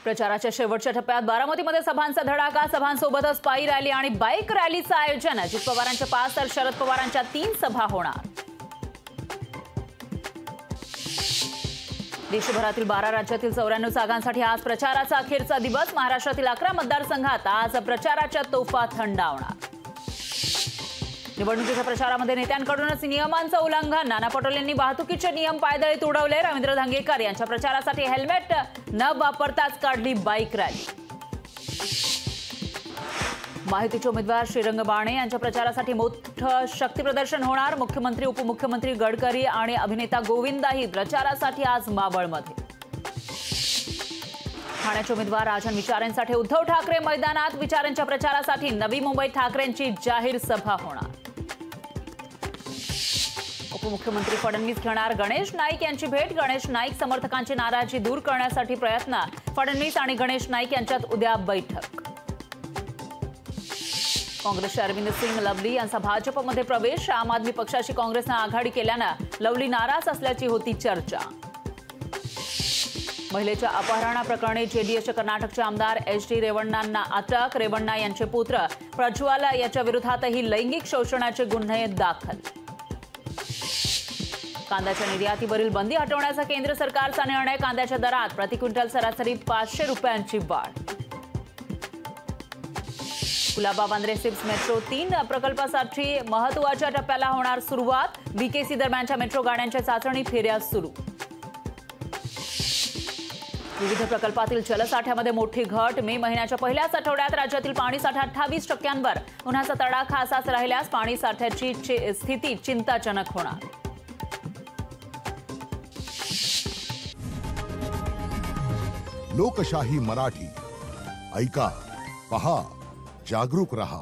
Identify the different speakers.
Speaker 1: प्रचाराच्या शेवटच्या टप्प्यात बारामतीमध्ये सभांचा धडाका, सभांसोबतच पायी रॅली आणि बाईक रॅलीचं आयोजन। अजित पवारांच्या 5 तर शरद पवारांच्या 3 सभा होणार। देशभरातील 12 राज्यातील 94 जागांसाठी आज प्रचाराचा अखेरचा दिवस। महाराष्ट्रातील 11 मतदारसंघात आज प्रचाराच्या तोफा थंडावणार। निवडणुकीच्या प्रचारामध्ये नेत्यांकडूनच नियमांचं उल्लंघन, नाना पटोलेंनी वाहतुकीचे नियम पायदळीत उडवले। रवींद्र धंगेकर यांच्या प्रचारासाठी हेल्मेट न वापरताच काढली बाईक रॅली। माहितीचे उमेदवार श्रीरंग बाणे यांच्या प्रचारासाठी मोठं शक्ती प्रदर्शन होणार। मुख्यमंत्री, उपमुख्यमंत्री गडकरी आणि अभिनेता गोविंदाही प्रचारासाठी आज मावळमध्ये। ठाण्याचे उमेदवार राजन विचारेंसाठी उद्धव ठाकरे मैदानात। विचारेंच्या प्रचारासाठी नवी मुंबईत ठाकरेंची जाहीर सभा होणार। उपमुख्यमंत्री फडणवीस घेणार गणेश नाईक यांची भेट। गणेश नाईक समर्थकांची नाराजी दूर करण्यासाठी प्रयत्न। फडणवीस आणि गणेश नाईक यांच्यात उद्या बैठक। काँग्रेसचे अरविंद सिंग लवली यांचा भाजपमध्ये प्रवेश। आम आदमी पक्षाशी काँग्रेसनं आघाडी केल्यानं लवली नाराज असल्याची होती चर्चा। महिलेच्या अपहरणाप्रकरणी जेडीएसचे कर्नाटकचे आमदार एच.डी. रेवण्णांना अटक। रेवण्णा यांचे पुत्र प्रज्वल याच्या विरोधातही लैंगिक शोषणाचे गुन्हे दाखल। कांद्याच्या निर्यातीवरील बंदी हटवण्याचा केंद्र सरकारचा निर्णय। कांद्याच्या दरात प्रति क्विंटल सरासरी 500 रुपयांची वाढ। कुलाबा वांद्रे सिप्स मेट्रो 3 प्रकल्पासाठी महत्त्वाच्या टप्प्याला होणार सुरुवात। बीकेसी दरम्यानच्या मेट्रो गाड्यांच्या चाचणी फेऱ्या सुरू। विविध प्रकल्पातील जलसाठ्यामध्ये मोठी घट। मे महिन्याच्या पहिल्याच आठवड्यात राज्यातील पाणीसाठा 28% उन्हाचा तडाखा असाच राहिल्यास पाणी साठ्याची स्थिती चिंताजनक होणार।
Speaker 2: लोकशाही मराठी ऐका, पहा, जागरूक रहा।